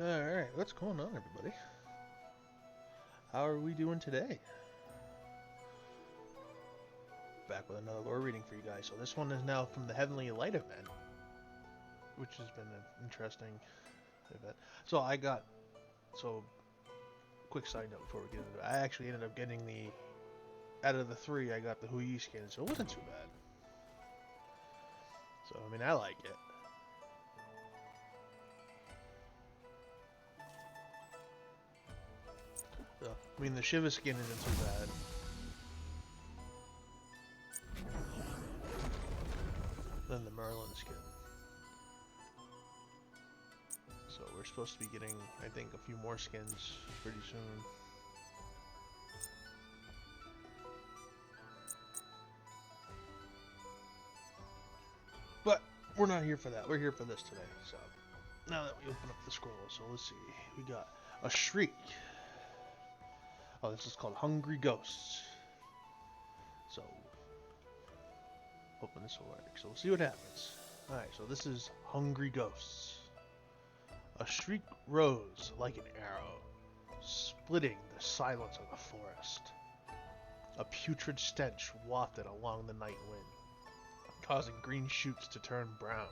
Alright, what's going on, everybody? How are we doing today? Back with another lore reading for you guys. So this one is now from the Heavenly Light event, which has been an interesting event. So quick side note before we get into it. I actually ended up getting out of the three, I got the Hui skin, so it wasn't too bad. So, I mean, I like it. So, I mean, the Shiva skin isn't too bad. Than the Merlin skin. So we're supposed to be getting, I think, a few more skins pretty soon. But we're not here for that. We're here for this today. So now that we open up the scroll, so let's see. We got a shriek. Oh, this is called Hungry Ghosts. So hoping this will work. So we'll see what happens. Alright, so this is Hungry Ghosts. A shriek rose like an arrow, splitting the silence of the forest. A putrid stench wafted along the night wind, causing green shoots to turn brown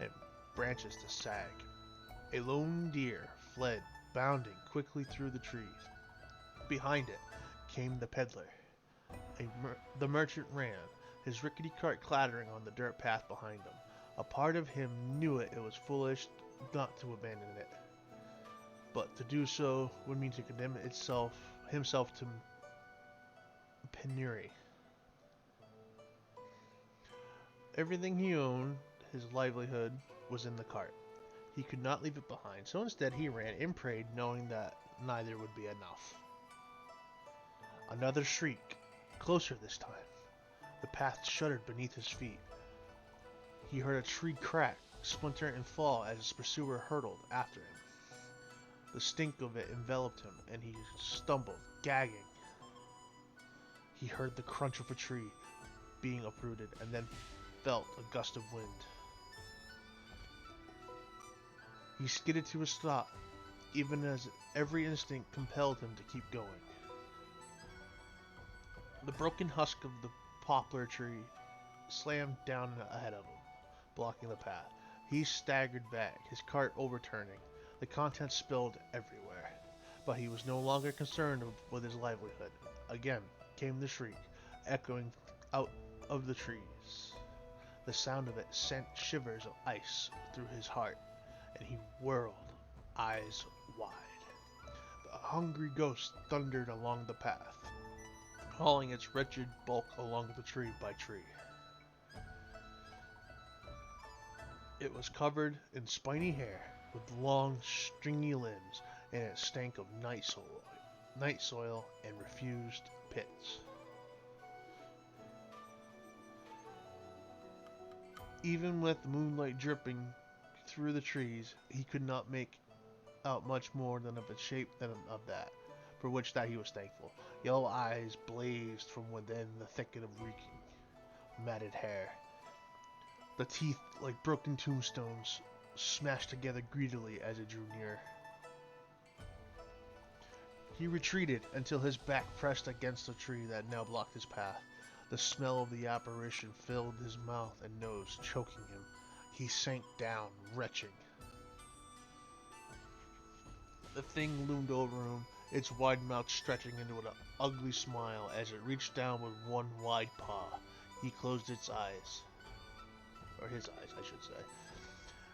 and branches to sag. A lone deer fled, bounding quickly through the trees. Behind it came the peddler. The merchant ran, his rickety cart clattering on the dirt path behind him. A part of him knew it was foolish not to abandon it, but to do so would mean to condemn himself to penury. Everything he owned, his livelihood, was in the cart. He could not leave it behind, so instead he ran and prayed, knowing that neither would be enough. Another shriek, closer this time. The path shuddered beneath his feet. He heard a tree crack, splinter, and fall as his pursuer hurtled after him. The stink of it enveloped him, and he stumbled, gagging. He heard the crunch of a tree being uprooted, and then felt a gust of wind. He skidded to a stop, even as every instinct compelled him to keep going. The broken husk of the poplar tree slammed down ahead of him, blocking the path. He staggered back, his cart overturning. The contents spilled everywhere, but he was no longer concerned with his livelihood. Again came the shriek, echoing out of the trees. The sound of it sent shivers of ice through his heart, and he whirled, eyes wide. The hungry ghost thundered along the path, hauling its wretched bulk along the tree by tree. It was covered in spiny hair, with long, stringy limbs, and it stank of night soil and refused pits. Even with the moonlight dripping through the trees, he could not make out much more than of its shape than of that, for which that he was thankful. Yellow eyes blazed from within the thicket of reeking, matted hair. The teeth, like broken tombstones, smashed together greedily as it drew near. He retreated until his back pressed against the tree that now blocked his path. The smell of the apparition filled his mouth and nose, choking him. He sank down, retching. The thing loomed over him, its wide mouth stretching into an ugly smile as it reached down with one wide paw. He closed its eyes. Or his eyes, I should say.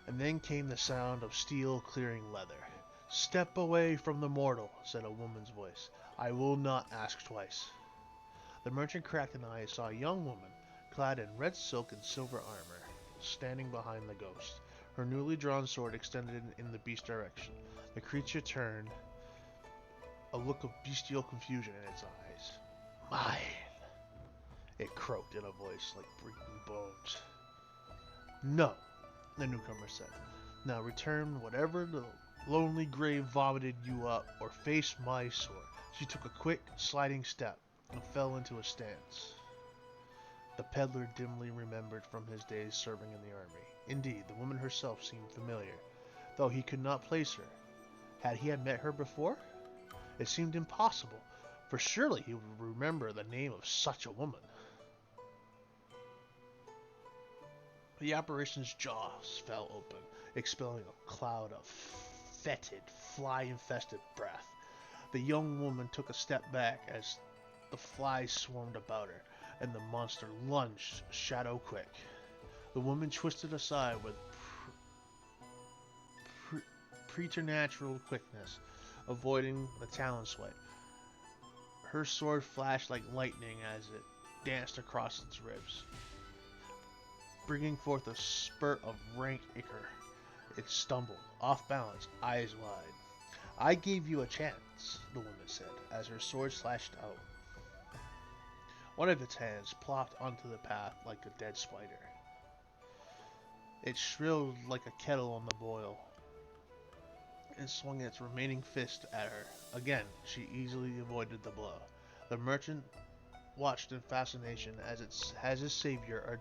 And then came the sound of steel clearing leather. "Step away from the mortal," said a woman's voice. "I will not ask twice." The merchant cracked an eye and saw a young woman, clad in red silk and silver armor, standing behind the ghost. Her newly drawn sword extended in the beast's direction. The creature turned, a look of bestial confusion in its eyes. "Mine," it croaked in a voice like breaking bones. "No," the newcomer said. "Now return whatever the lonely grave vomited you up, or face my sword." She took a quick, sliding step and fell into a stance. The peddler dimly remembered from his days serving in the army. Indeed, the woman herself seemed familiar, though he could not place her. Had he had met her before? It seemed impossible, for surely he would remember the name of such a woman. The apparition's jaws fell open, expelling a cloud of fetid, fly-infested breath. The young woman took a step back as the flies swarmed about her, and the monster lunged shadow quick. The woman twisted aside with preternatural quickness, avoiding the talon swipe. Her sword flashed like lightning as it danced across its ribs, bringing forth a spurt of rank ichor. It stumbled, off balance, eyes wide. I gave you a chance, the woman said, as her sword slashed out. One of its hands plopped onto the path like a dead spider. It shrilled like a kettle on the boil, and swung its remaining fist at her. Again, she easily avoided the blow. The merchant watched in fascination as his savior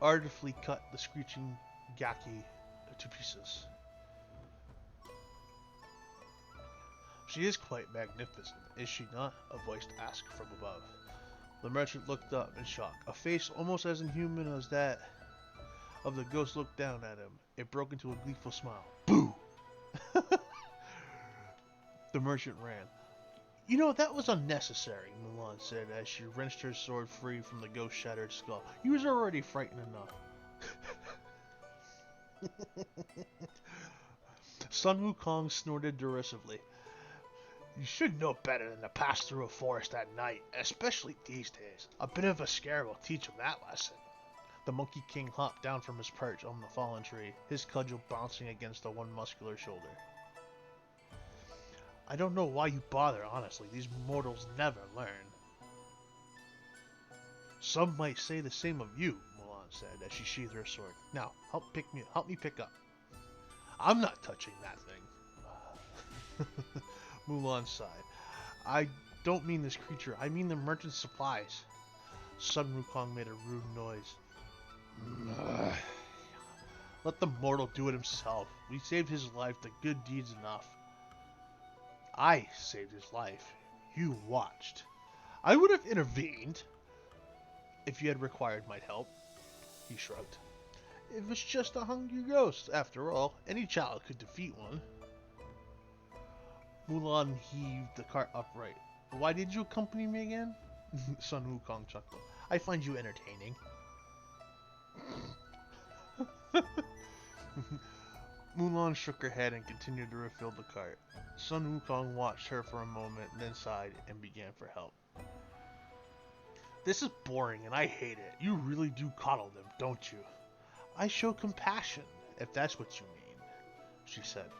artfully cut the screeching Gaki to pieces. She is quite magnificent, is she not? A voice asked from above. The merchant looked up in shock. A face almost as inhuman as that of the ghost looked down at him. It broke into a gleeful smile. Boo! The merchant ran. You know, that was unnecessary, Mulan said as she wrenched her sword free from the ghost's shattered skull. You was already frightened enough. Sun Wukong snorted derisively. You should know better than to pass through a forest at night, especially these days. A bit of a scare will teach him that lesson. The Monkey King hopped down from his perch on the fallen tree, his cudgel bouncing against the one muscular shoulder. I don't know why you bother, honestly. These mortals never learn. Some might say the same of you, Mulan said as she sheathed her sword. Now, help me pick up. I'm not touching that thing. Mulan sighed. I don't mean this creature. I mean the merchant's supplies. Sun Wukong made a rude noise. Let the mortal do it himself. We saved his life. The good deed's enough. I saved his life. You watched. I would have intervened if you had required my help. He shrugged. It was just a hungry ghost. After all, any child could defeat one. Mulan heaved the cart upright. Why did you accompany me again? Sun Wukong chuckled. I find you entertaining. Mulan shook her head and continued to refill the cart. Sun Wukong watched her for a moment, then sighed and began for help. This is boring and I hate it. You really do coddle them, don't you? I show compassion, if that's what you mean, she said.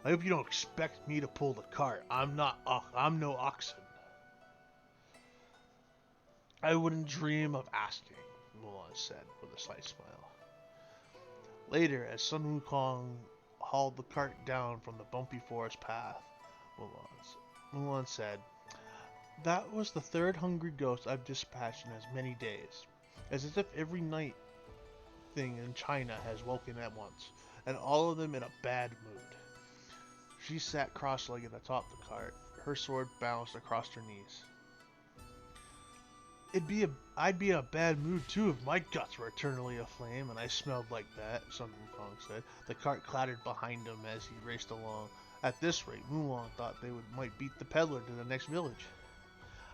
I hope you don't expect me to pull the cart. I'm no oxen. I wouldn't dream of asking, Mulan said with a slight smile. Later, as Sun Wukong hauled the cart down from the bumpy forest path, Mulan said, that was the third hungry ghost I've dispatched in as many days. As if every night thing in China has woken at once, and all of them in a bad mood. She sat cross-legged atop the cart, her sword balanced across her knees. I'd be in a bad mood too if my guts were eternally aflame and I smelled like that, Sun Wukong said. The cart clattered behind him as he raced along. At this rate, Mulan thought they might beat the peddler to the next village.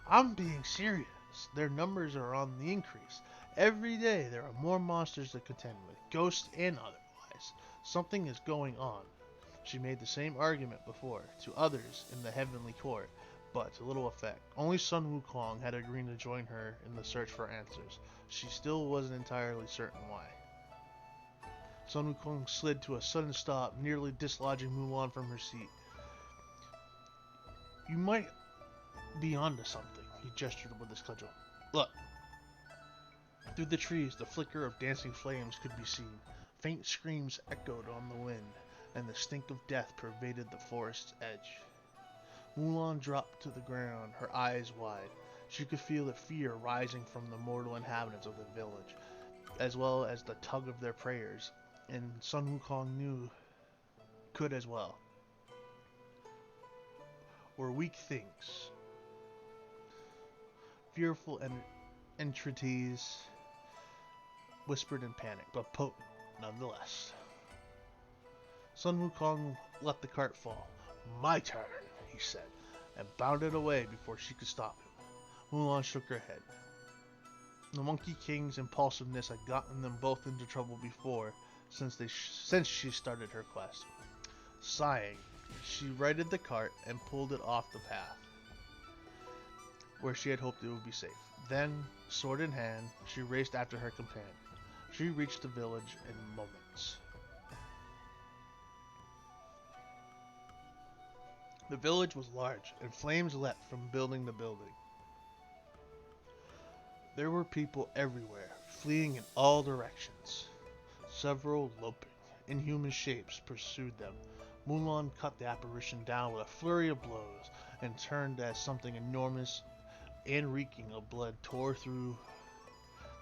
I'm being serious. Their numbers are on the increase. Every day there are more monsters to contend with, ghosts and otherwise. Something is going on. She made the same argument before, to others in the heavenly court, but to little effect. Only Sun Wukong had agreed to join her in the search for answers. She still wasn't entirely certain why. Sun Wukong slid to a sudden stop, nearly dislodging Mulan from her seat. You might be onto something, he gestured with his cudgel. Look. Through the trees, the flicker of dancing flames could be seen. Faint screams echoed on the wind, and the stink of death pervaded the forest's edge. Mulan dropped to the ground, her eyes wide. She could feel the fear rising from the mortal inhabitants of the village, as well as the tug of their prayers, and Sun Wukong could as well. were weak things, fearful entities whispered in panic, but potent nonetheless. Sun Wukong let the cart fall. My turn, he said, and bounded away before she could stop him. Mulan shook her head. The Monkey King's impulsiveness had gotten them both into trouble before, since she started her quest. Sighing, she righted the cart and pulled it off the path, where she had hoped it would be safe. Then, sword in hand, she raced after her companion. She reached the village in moments. The village was large, and flames leapt from building to building. There were people everywhere, fleeing in all directions. Several loping, inhuman shapes pursued them. Mulan cut the apparition down with a flurry of blows, and turned as something enormous and reeking of blood tore through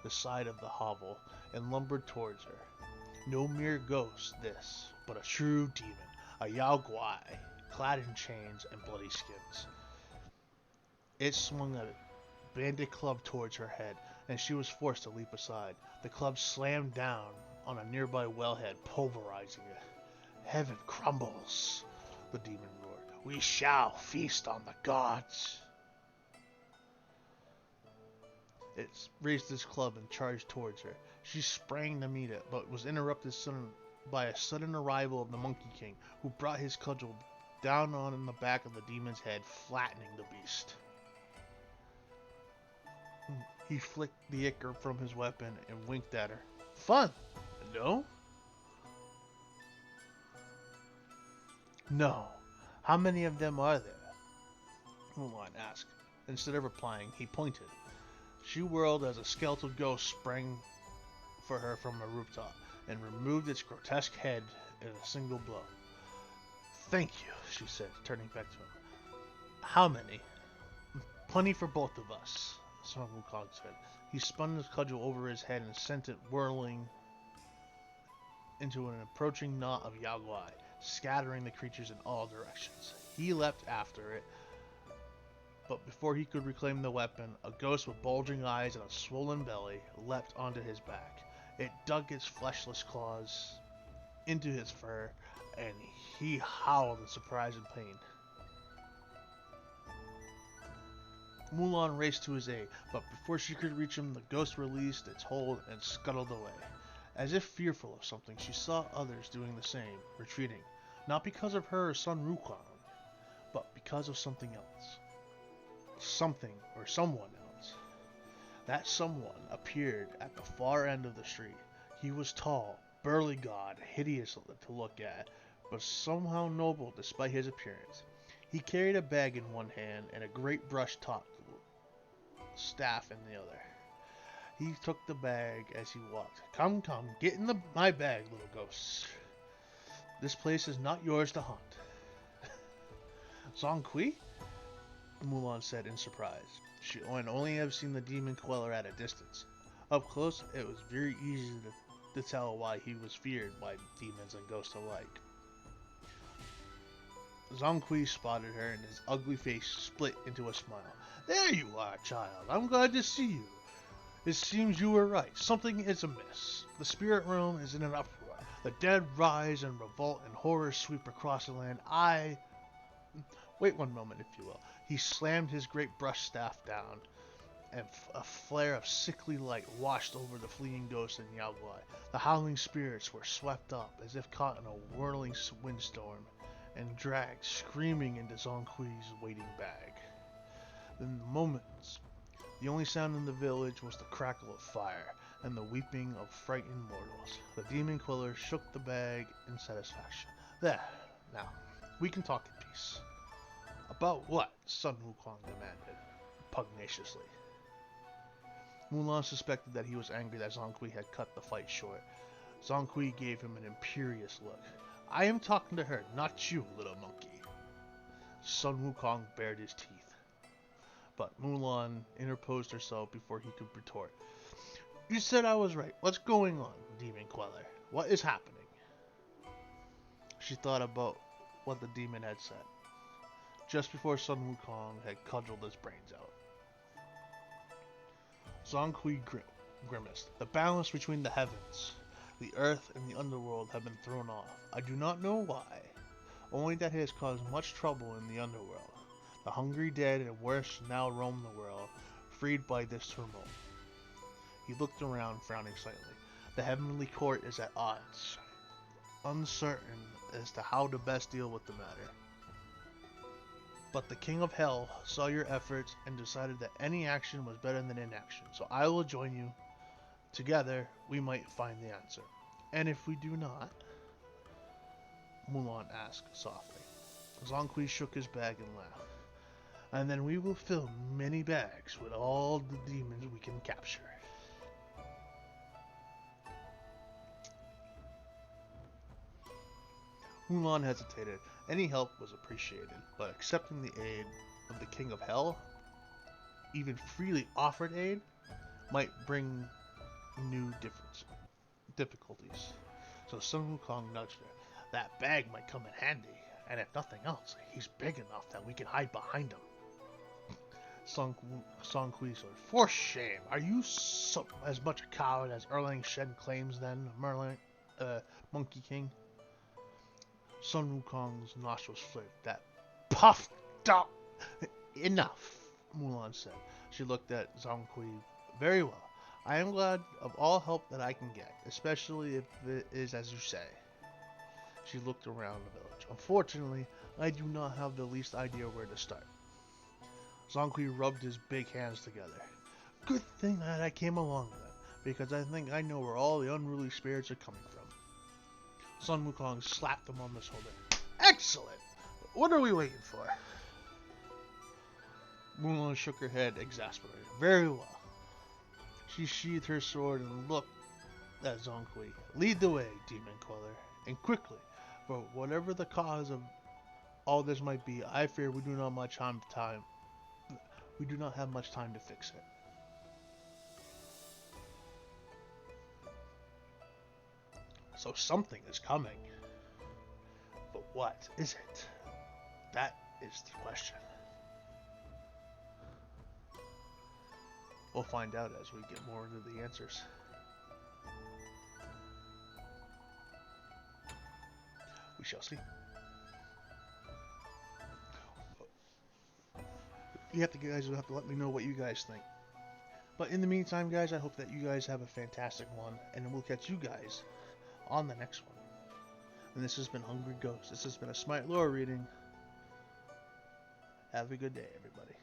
the side of the hovel and lumbered towards her. No mere ghost, this, but a true demon, a Yao Guai, clad in chains and bloody skins. It swung a bandit club towards her head, and she was forced to leap aside. The club slammed down on a nearby wellhead, pulverizing it. Heaven crumbles, the demon roared. We shall feast on the gods. It raised its club and charged towards her. She sprang to meet it, but was interrupted by a sudden arrival of the Monkey King, who brought his cudgel down on the back of the demon's head, flattening the beast. He flicked the ichor from his weapon and winked at her. Fun, no? No. How many of them are there? Mulan asked. Instead of replying, he pointed. She whirled as a skeletal ghost sprang for her from a rooftop and removed its grotesque head in a single blow. Thank you, she said, turning back to him. How many? Plenty for both of us, Sun Wukong said. He spun his cudgel over his head and sent it whirling into an approaching knot of Yao Guai, scattering the creatures in all directions. He leapt after it, but before he could reclaim the weapon, a ghost with bulging eyes and a swollen belly leapt onto his back. It dug its fleshless claws into his fur, and he howled in surprise and pain. Mulan raced to his aid, but before she could reach him, the ghost released its hold and scuttled away. As if fearful of something, she saw others doing the same, retreating, not because of her or Sun Wukong, but because of something else. Something or someone else. That someone appeared at the far end of the street. He was tall, burly god, hideous to look at, but somehow noble despite his appearance. He carried a bag in one hand and a great brush-topped staff in the other. He took the bag as he walked. Come, get in my bag, little ghosts. This place is not yours to haunt. Zhong Kui? Mulan said in surprise. She only have seen the demon queller at a distance. Up close, it was very easy to tell why he was feared by demons and ghosts alike. Zhong Kui spotted her, and his ugly face split into a smile. There you are, child. I'm glad to see you. It seems you were right. Something is amiss. The spirit realm is in an uproar. The dead rise and revolt, and horrors sweep across the land. Wait one moment, if you will. He slammed his great brush staff down, and a flare of sickly light washed over the fleeing ghosts in Yao Guai. The howling spirits were swept up as if caught in a whirling windstorm, and dragged screaming into Zhong Kui's waiting bag. In moments, the only sound in the village was the crackle of fire and the weeping of frightened mortals. The demon queller shook the bag in satisfaction. There, now, we can talk in peace. About what? Sun Wukong demanded, pugnaciously. Mulan suspected that he was angry that Zhong Kui had cut the fight short. Zhong Kui gave him an imperious look. I am talking to her, not you, little monkey. Sun Wukong bared his teeth. But Mulan interposed herself before he could retort. You said I was right. What's going on, demon queller? What is happening? She thought about what the demon had said. just before Sun Wukong had cudgeled his brains out. Zhong Kui grimaced. The balance between the heavens, the earth, and the underworld have been thrown off. I do not know why, only that it has caused much trouble in the underworld. The hungry dead and worse now roam the world, freed by this turmoil. He looked around, frowning slightly. The heavenly court is at odds, uncertain as to how to best deal with the matter. But the King of Hell saw your efforts and decided that any action was better than inaction. So I will join you. Together, we might find the answer. And if we do not, Mulan asked softly. Zhong Kui shook his bag and laughed. And then we will fill many bags with all the demons we can capture. Mulan hesitated. Any help was appreciated, but accepting the aid of the King of Hell, even freely offered aid, might bring new difficulties. So Sun Wukong nudged her. That bag might come in handy, and if nothing else, he's big enough that we can hide behind him. Song Kui said, "For shame! Are you as much a coward as Erlang Shen claims then, Monkey King?" Sun Wukong's nostrils flared. That puffed up! Enough, Mulan said. She looked at Zhong Kui. Very well. I am glad of all help that I can get, especially if it is as you say. She looked around the village. Unfortunately, I do not have the least idea where to start. Zhong Kui rubbed his big hands together. Good thing that I came along then, because I think I know where all the unruly spirits are coming from. Sun Wukong slapped him on the shoulder. Excellent! What are we waiting for? Mulan shook her head, exasperated. Very well. She sheathed her sword and looked at Zhong Kui. Lead the way, demon queller, and quickly, for whatever the cause of all this might be, I fear we do not have much time to fix it. So something is coming. But what is it? That is the question. We'll find out as we get more into the answers. We shall see. You guys will have to let me know what you guys think. But in the meantime, guys, I hope that you guys have a fantastic one, and we'll catch you guys on the next one. And this has been Hungry Ghost. This has been a Smite lore reading. Have a good day, everybody.